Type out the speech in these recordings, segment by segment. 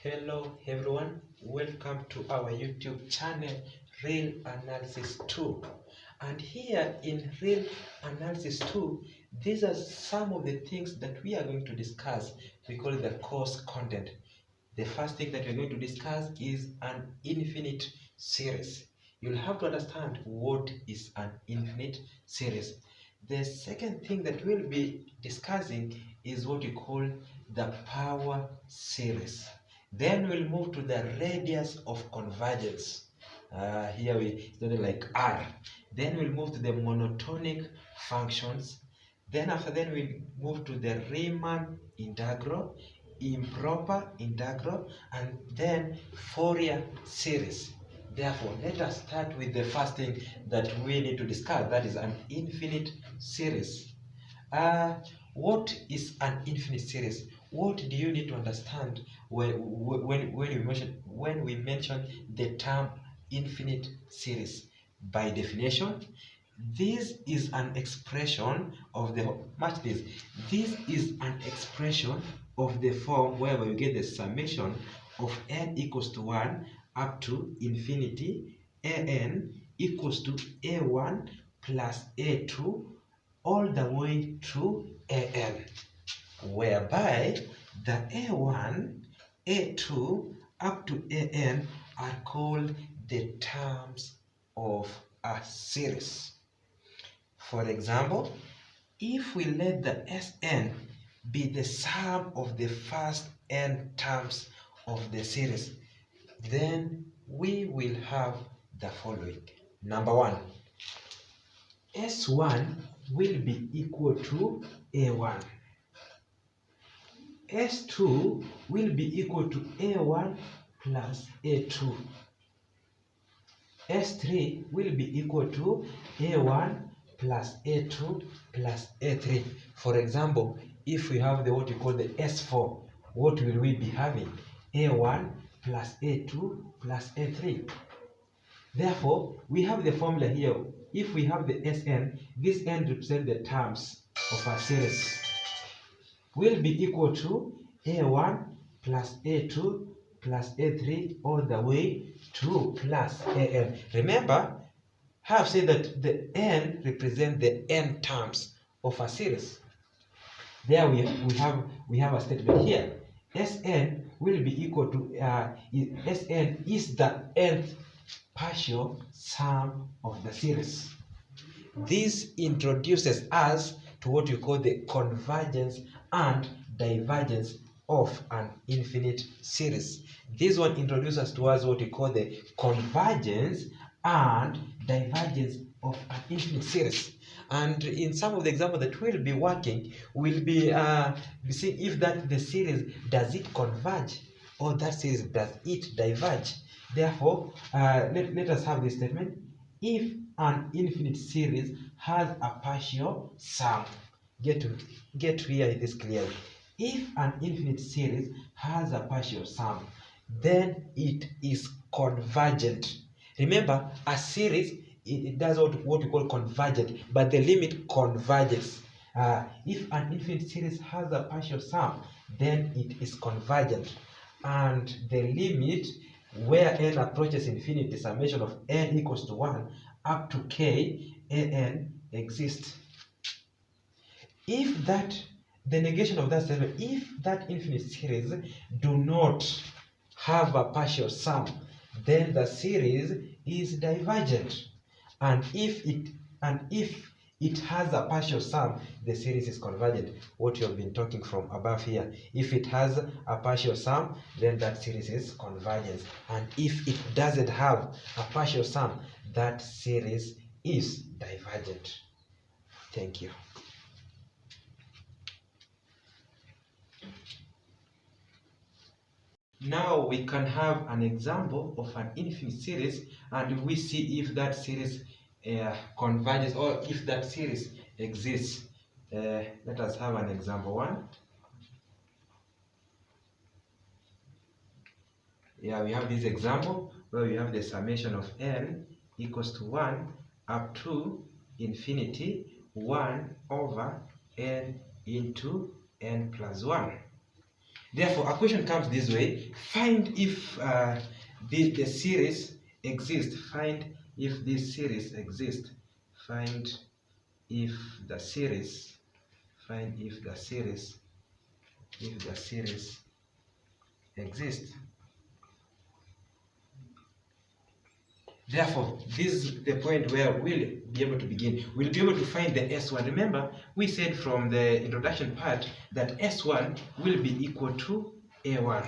Hello everyone, welcome to our YouTube channel Real Analysis 2. And here in Real Analysis 2, these are some of the things that we are going to discuss. We call it the course content. The first thing that we're going to discuss is an infinite series. You'll have to understand what is an infinite series. The second thing that we'll be discussing is what we call the power series. Then we'll move to the radius of convergence. Here we started like R. Then we'll move to the monotonic functions. Then after that we'll move to the Riemann integral, improper integral, and then Fourier series. Therefore, let us start with the first thing that we need to discuss, that is an infinite series. What is an infinite series? What do you need to understand when we mention the term infinite series? By definition, this is an expression of the This is an expression of the form whereby you get the summation of n equals to 1 up to infinity, an equals to a1 plus a2 all the way to an, whereby the a1, a2 up to an are called the terms of a series. For example, if we let the Sn be the sum of the first n terms of the series, then we will have the following. Number one, S1 will be equal to A1. S2 will be equal to A1 plus A2. S3 will be equal to A1 plus A2 plus A3. For example, if we have what you call the S4, what will we be having? A1 plus A2 plus A3. Therefore, we have the formula here. If we have the Sn, this n represents the terms of a series, will be equal to A1 plus A2 plus A3 all the way to plus An. Remember, I have said that the n represents the n terms of a series. There we have a statement here. Sn will be equal to Sn is the nth partial sum of the series. This introduces us to what we call the convergence and divergence of an infinite series. This one introduces to us what we call the convergence and divergence of an infinite series. And in some of the examples that we'll be working, we'll be seeing if that the series, does it converge, or that series, does it diverge. Therefore, let us have this statement. If an infinite series has a partial sum, get to hear this clearly. If an infinite series has a partial sum, then it is convergent. Remember, a series, it does what we call convergent, but the limit converges. If an infinite series has a partial sum, then it is convergent, and the limit where n approaches infinity, summation of n equals to 1 up to k an exists. If that, the negation of that statement, if that infinite series do not have a partial sum, then the series is divergent. And if it has a partial sum, the series is convergent. What you have been talking from above here. If it has a partial sum, then that series is convergent. And if it doesn't have a partial sum, that series is divergent. Thank you. Now we can have an example of an infinite series, and we see if that series converges or if that series exists. Let us have an example one. Yeah, we have this example where we have the summation of n equals to 1 up to infinity 1 over n into n plus 1. Therefore, a question comes this way: find if the series exists. Find if this series exists. Find if the series. Find if the series. If the series exists. Therefore, this is the point where we'll be able to begin. We'll be able to find the S1. Remember, we said from the introduction part that S1 will be equal to A1.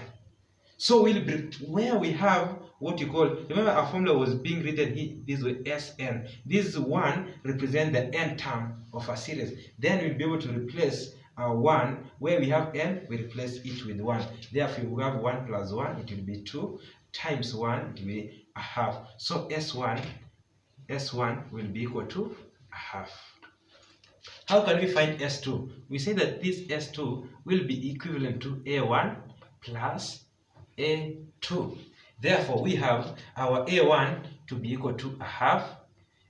So we'll be, where we have what you call, remember our formula was being written this way, Sn. This 1 represents the n term of a series. Then we'll be able to replace our 1, where we have n, we replace it with 1. Therefore, we have 1 plus 1, it will be 2, times 1, it will be a half. So S1 will be equal to a half. How can we find S2? We say that this S2 will be equivalent to A1 plus A2. Therefore, we have our A1 to be equal to a half.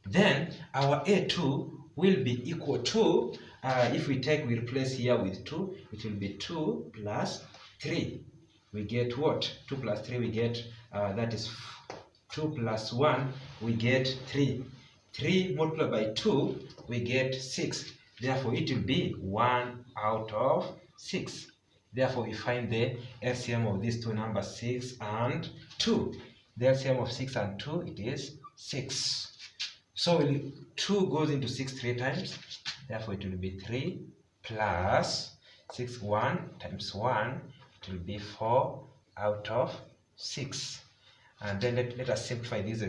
Then our A2 will be equal to, if we replace here with 2, it will be 2 plus 3. We get what? 2 plus 3, we get, that is 2 plus 1, we get 3. 3 multiplied by 2, we get 6. Therefore, it will be 1 out of 6. Therefore, we find the LCM of these two numbers, 6 and 2. The LCM of 6 and 2, it is 6. So 2 goes into 6 3 times. Therefore, it will be 3 plus 6, 1 times 1. It will be 4 out of 6. And then let us simplify this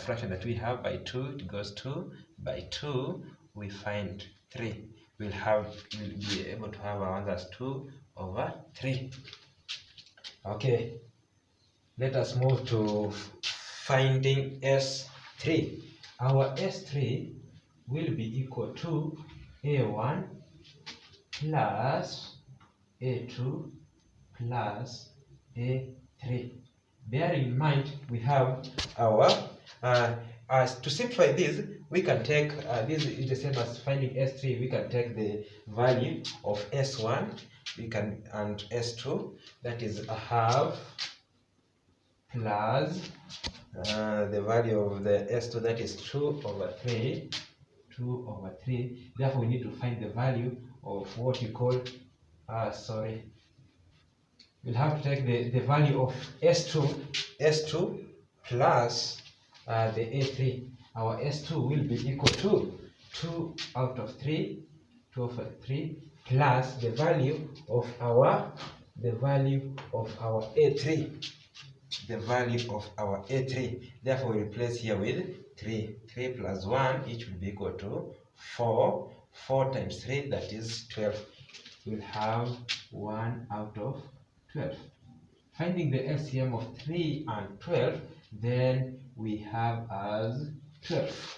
fraction that we have by 2. It goes 2 by 2. We find 3. We'll be able to have our answers 2 over 3. Okay. Let us move to finding S3. Our S3 will be equal to A1 plus A2 plus A3. Bear in mind, we have our, to simplify this, we can take, this is the same as finding S3, we can take the value of S1, and S2, that is a half, plus the value of the S2, that is 2 over 3. 2 over 3. Therefore, we need to find the value of what you call, we'll have to take the value of S2 plus the A3. Our S2 will be equal to 2 out of 3, 2 over 3, plus the value of our A3. The value of our A3. Therefore, we replace here with 3. 3 plus 1, each will be equal to 4. 4 times 3, that is 12. We'll have 1 out of 12. Finding the LCM of 3 and 12, then we have as 12.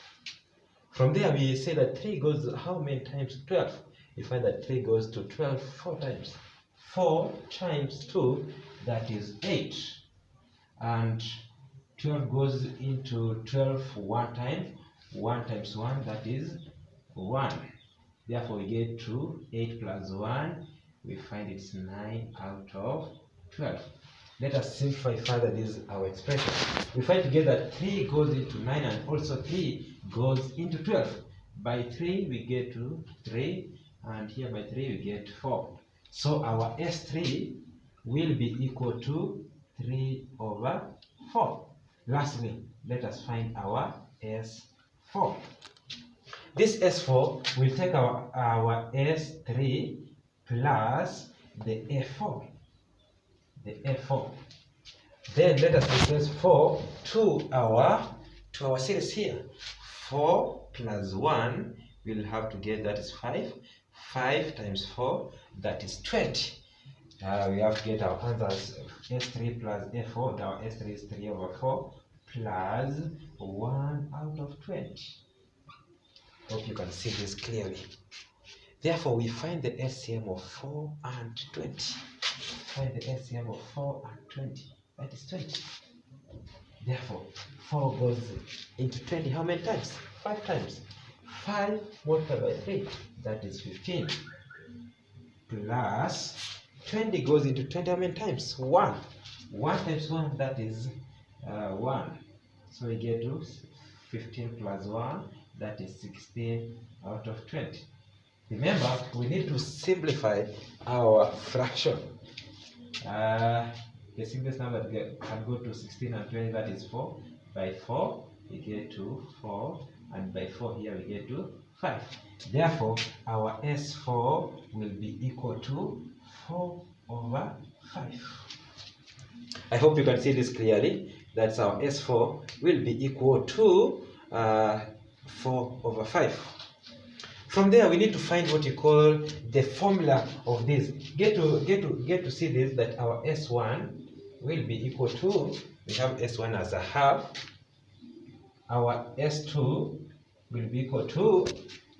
From there, we say that 3 goes how many times 12? We find that 3 goes to 12 4 times. 4 times 2, that is 8. And 12 goes into 12 one time. 1 times 1, that is 1. Therefore, we get 2. 8 plus 1, we find it's 9 out of 12. Let us simplify further this our expression. We find together that 3 goes into 9 and also 3 goes into 12. By 3, we get to 3, and here by 3, we get 4. So our S3 will be equal to 3 over 4. Lastly, let us find our S4. This S4 will take our S3 plus the A4. The A4. Then let us replace 4 to our series here. 4 plus 1 we'll have to get, that is 5. 5 times 4, that is 20. We have to get our answers. S3 plus A4, our S3 is 3 over 4 plus 1 out of 20. Hope you can see this clearly. Therefore, we find the LCM of 4 and 20. Find the LCM of 4 and 20. That is 20. Therefore, 4 goes into 20 how many times? 5 times. 5 multiplied by 3, that is 15. plus 20 goes into 20 how many times? 1. 1 times 1, that is 1. So we get to 15 plus 1, that is 16 out of 20. Remember, we need to simplify our fraction. The simplest number can go to 16 and 20, that is 4. By 4, we get to 4, and by 4 here we get to 5. Therefore, our S4 will be equal to 4 over 5. I hope you can see this clearly. That's our S4 will be equal to 4 over 5. From there, we need to find what you call the formula of this. Get to see this, that our S1 will be equal to, we have S1 as a half. Our S2 will be equal to,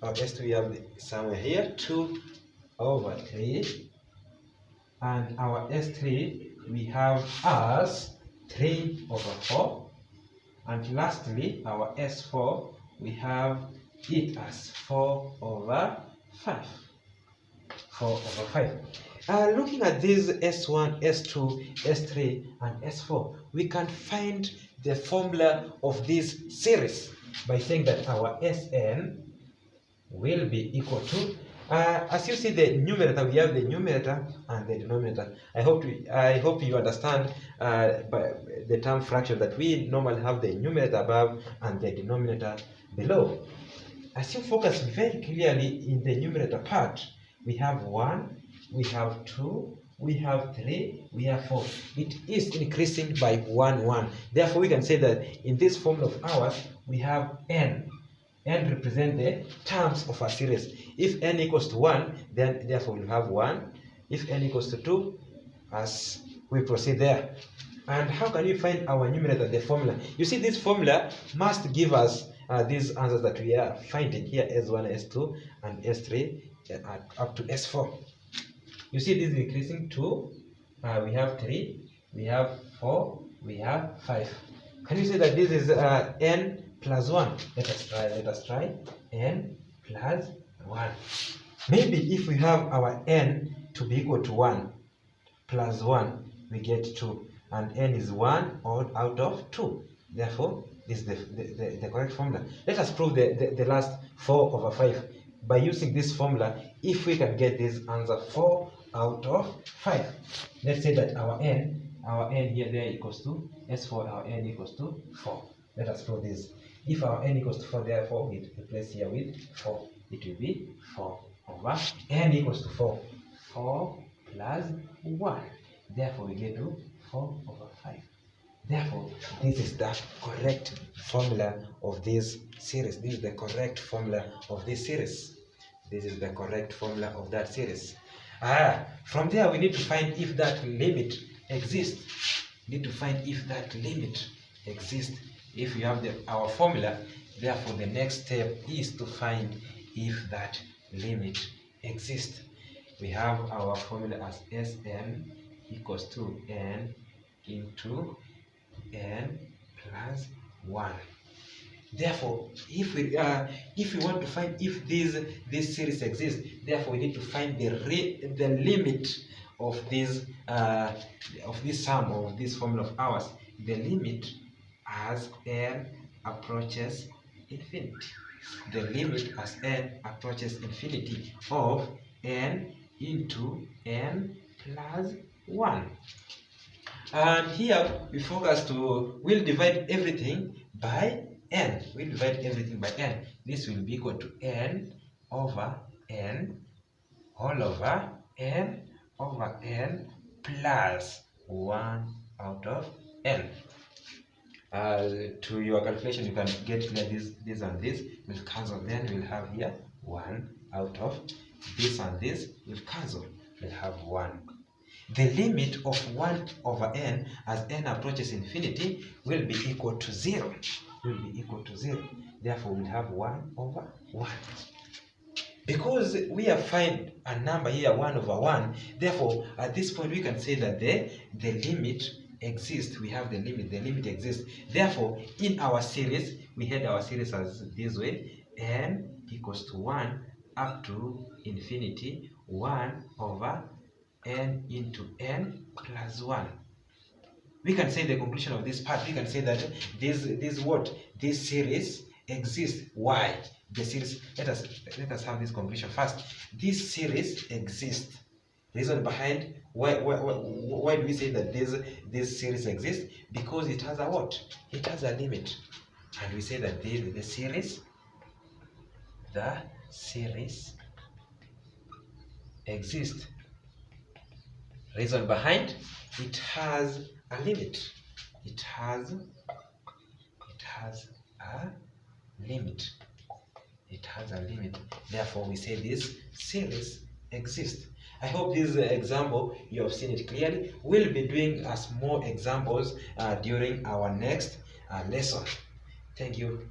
our S2 we have somewhere here, 2 over 3. And our S3 we have as 3 over 4. And lastly, our S4 we have it as 4 over 5. 4 over 5. Looking at these S1, S2, S3, and S4, we can find the formula of this series by saying that our Sn will be equal to, as you see the numerator, we have the numerator and the denominator. I hope you understand by the term fraction, that we normally have the numerator above and the denominator below. As you focus very clearly in the numerator part, we have 1, we have 2, we have 3, we have 4. It is increasing by 1, 1. Therefore, we can say that in this formula of ours, we have n. N represent the terms of a series. If n equals to 1, then therefore we'll have 1. If n equals to 2, as we proceed there. And how can we find our numerator, the formula? You see, this formula must give us these answers that we are finding here, S1, S2, and S3, up to S4. You see this is increasing 2, we have 3, we have 4, we have 5. Can you say that this is n plus 1? Let us try n plus 1. Maybe if we have our n to be equal to 1 plus 1, we get 2, and n is 1 out of 2. Therefore, this is the correct formula. Let us prove the last 4 over 5 by using this formula. If we can get this answer 4 out of 5, let's say that our n here there equals to S4, our n equals to 4. Let us prove this. If our n equals to 4, therefore we replace here with 4. It will be 4 over n equals to 4. 4 plus 1. Therefore we get to 4 over 5. Therefore, this is the correct formula of this series. This is the correct formula of this series. This is the correct formula of that series. From there, we need to find if that limit exists. We need to find if that limit exists. If we have our formula, therefore the next step is to find if that limit exists. We have our formula as Sn equals to n into n plus 1. Therefore, if we want to find if this series exists, therefore we need to find the limit of this sum of this formula of ours. The limit as n approaches infinity. The limit as n approaches infinity of n into n plus 1. And here we focus we'll divide everything by n. We'll divide everything by n. This will be equal to n over n all over n over n plus 1 out of n. To your calculation, you can get clear this and this will cancel. Then we'll have here 1 out of this, and this will cancel. We'll have 1. The limit of 1 over n as n approaches infinity will be equal to 0. Will be equal to 0. Therefore, we'll have 1 over 1. Because we have found a number here, 1 over 1, therefore, at this point, we can say that the limit exists. We have the limit exists. Therefore, in our series, we had our series as this way, n equals to 1 up to infinity 1 over n into n plus 1. We can say the conclusion of this part, we can say that this series exists. Why? The series, let us have this conclusion first. This series exists. Reason behind why do we say that this series exists? Because it has a what? It has a limit. And we say that the series exists. Reason behind, it has a limit. It has a limit. It has a limit. Therefore, we say this series exists. I hope this example, you have seen it clearly. We'll be doing more examples during our next lesson. Thank you.